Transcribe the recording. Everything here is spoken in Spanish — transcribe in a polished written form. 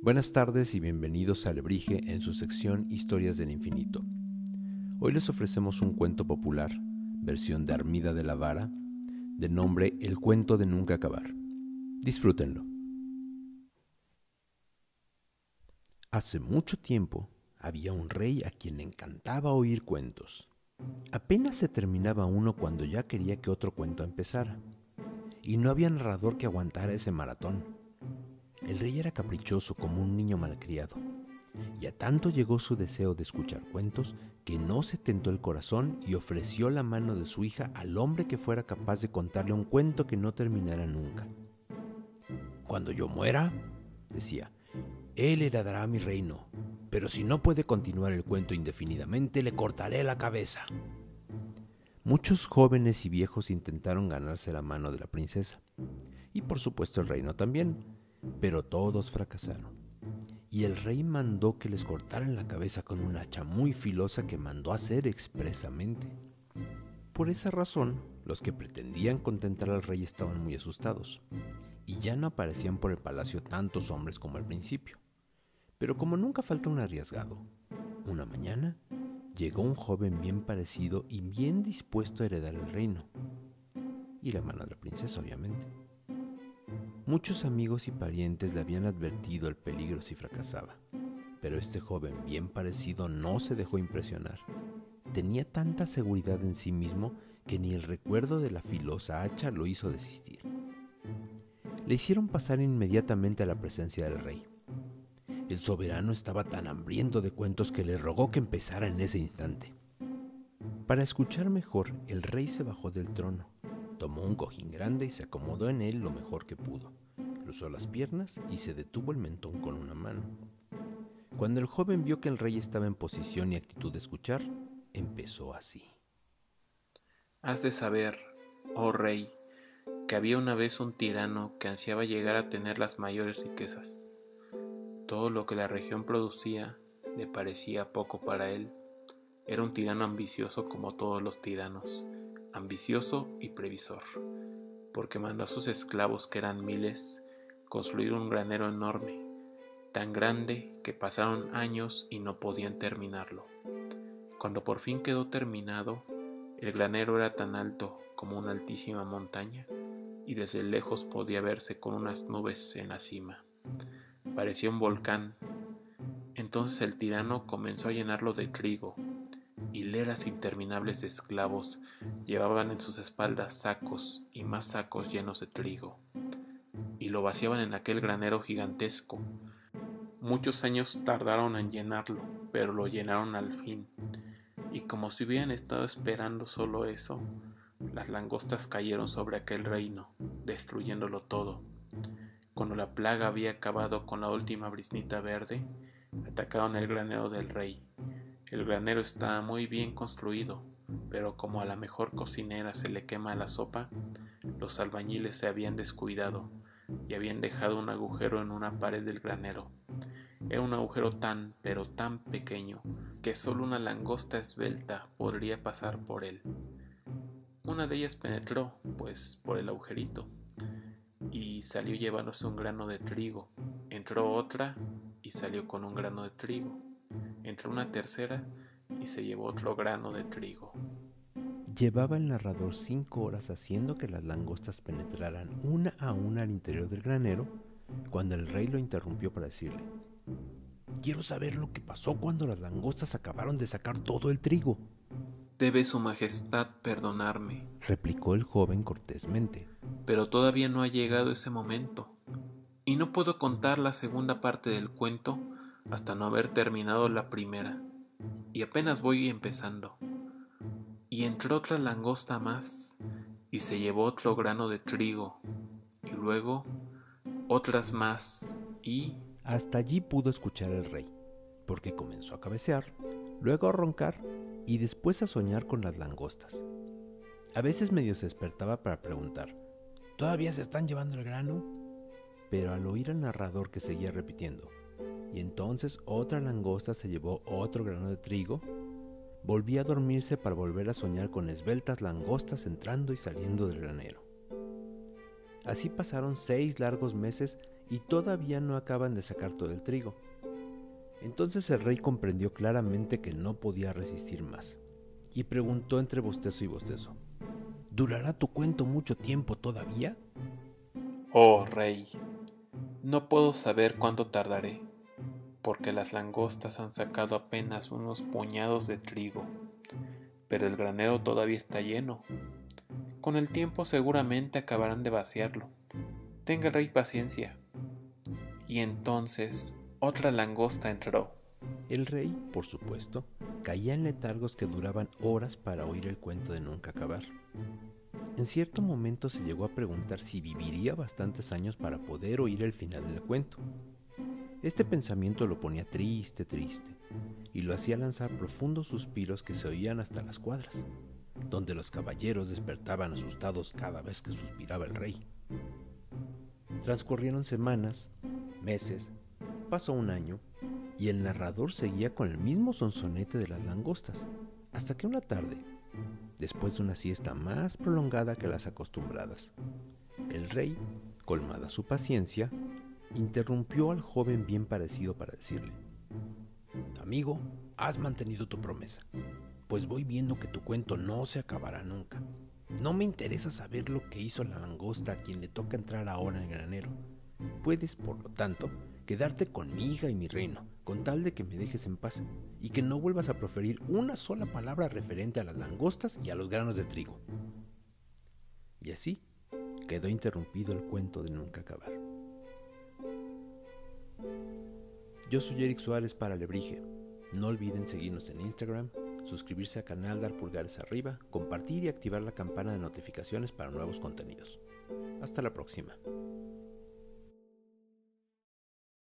Buenas tardes y bienvenidos a Alebrije en su sección Historias del Infinito. Hoy les ofrecemos un cuento popular, versión de Armida de la Vara, de nombre El cuento de nunca acabar. Disfrútenlo. Hace mucho tiempo había un rey a quien le encantaba oír cuentos. Apenas se terminaba uno cuando ya quería que otro cuento empezara, y no había narrador que aguantara ese maratón. El rey era caprichoso como un niño malcriado, y a tanto llegó su deseo de escuchar cuentos que no se tentó el corazón y ofreció la mano de su hija al hombre que fuera capaz de contarle un cuento que no terminara nunca. «Cuando yo muera», decía, «él heredará mi reino, pero si no puede continuar el cuento indefinidamente, le cortaré la cabeza». Muchos jóvenes y viejos intentaron ganarse la mano de la princesa, y por supuesto el reino también, pero todos fracasaron. Y el rey mandó que les cortaran la cabeza con un hacha muy filosa que mandó hacer expresamente. Por esa razón, los que pretendían contentar al rey estaban muy asustados, y ya no aparecían por el palacio tantos hombres como al principio. Pero como nunca falta un arriesgado, una mañana llegó un joven bien parecido y bien dispuesto a heredar el reino, y la mano de la princesa, obviamente. Muchos amigos y parientes le habían advertido el peligro si fracasaba, pero este joven bien parecido no se dejó impresionar. Tenía tanta seguridad en sí mismo que ni el recuerdo de la filosa hacha lo hizo desistir. Le hicieron pasar inmediatamente a la presencia del rey. El soberano estaba tan hambriento de cuentos que le rogó que empezara en ese instante. Para escuchar mejor, el rey se bajó del trono, tomó un cojín grande y se acomodó en él lo mejor que pudo. Cruzó las piernas y se detuvo el mentón con una mano. Cuando el joven vio que el rey estaba en posición y actitud de escuchar, empezó así. Has de saber, oh rey, que había una vez un tirano que ansiaba llegar a tener las mayores riquezas. Todo lo que la región producía le parecía poco para él. Era un tirano ambicioso como todos los tiranos, ambicioso y previsor, porque mandó a sus esclavos, que eran miles, construir un granero enorme, tan grande que pasaron años y no podían terminarlo. Cuando por fin quedó terminado, el granero era tan alto como una altísima montaña, y desde lejos podía verse con unas nubes en la cima. Parecía un volcán. Entonces el tirano comenzó a llenarlo de trigo. Hileras interminables de esclavos llevaban en sus espaldas sacos y más sacos llenos de trigo, y lo vaciaban en aquel granero gigantesco. Muchos años tardaron en llenarlo, pero lo llenaron al fin, y como si hubieran estado esperando solo eso, las langostas cayeron sobre aquel reino, destruyéndolo todo. Cuando la plaga había acabado con la última briznita verde, atacaron el granero del rey. El granero estaba muy bien construido, pero como a la mejor cocinera se le quema la sopa, los albañiles se habían descuidado y habían dejado un agujero en una pared del granero. Era un agujero tan, pero tan pequeño, que solo una langosta esbelta podría pasar por él. Una de ellas penetró, pues, por el agujerito, y salió llevándose un grano de trigo. Entró otra y salió con un grano de trigo. Entró una tercera y se llevó otro grano de trigo. Llevaba el narrador 5 horas haciendo que las langostas penetraran una a una al interior del granero, cuando el rey lo interrumpió para decirle: «Quiero saber lo que pasó cuando las langostas acabaron de sacar todo el trigo». «Debe su majestad perdonarme», replicó el joven cortésmente, «pero todavía no ha llegado ese momento, y no puedo contar la segunda parte del cuento hasta no haber terminado la primera, y apenas voy empezando». Y entró otra langosta más, y se llevó otro grano de trigo, y luego otras más, y... Hasta allí pudo escuchar el rey, porque comenzó a cabecear, luego a roncar y después a soñar con las langostas. A veces medio se despertaba para preguntar: «¿Todavía se están llevando el grano?». Pero al oír al narrador que seguía repitiendo: «Y entonces otra langosta se llevó otro grano de trigo», volvía a dormirse para volver a soñar con esbeltas langostas entrando y saliendo del granero. Así pasaron 6 largos meses y todavía no acaban de sacar todo el trigo. Entonces el rey comprendió claramente que no podía resistir más, y preguntó entre bostezo y bostezo: ¿durará tu cuento mucho tiempo todavía? Oh rey, no puedo saber cuánto tardaré, porque las langostas han sacado apenas unos puñados de trigo, pero el granero todavía está lleno. Con el tiempo seguramente acabarán de vaciarlo. Tenga el rey paciencia. Y entonces otra langosta entró. El rey, por supuesto, caía en letargos que duraban horas para oír el cuento de nunca acabar. En cierto momento se llegó a preguntar si viviría bastantes años para poder oír el final del cuento. Este pensamiento lo ponía triste, y lo hacía lanzar profundos suspiros que se oían hasta las cuadras, donde los caballeros despertaban asustados cada vez que suspiraba el rey. Transcurrieron semanas, meses, pasó un año, y el narrador seguía con el mismo sonsonete de las langostas, hasta que una tarde, después de una siesta más prolongada que las acostumbradas, el rey, colmada su paciencia, interrumpió al joven bien parecido para decirle: amigo, has mantenido tu promesa, pues voy viendo que tu cuento no se acabará nunca. No me interesa saber lo que hizo la langosta a quien le toca entrar ahora en el granero. Puedes, por lo tanto, quedarte con mi hija y mi reino, con tal de que me dejes en paz y que no vuelvas a proferir una sola palabra referente a las langostas y a los granos de trigo. Y así quedó interrumpido el cuento de nunca acabar. Yo soy Eric Suárez para Alebrije. No olviden seguirnos en Instagram, suscribirse al canal, dar pulgares arriba, compartir y activar la campana de notificaciones para nuevos contenidos. Hasta la próxima.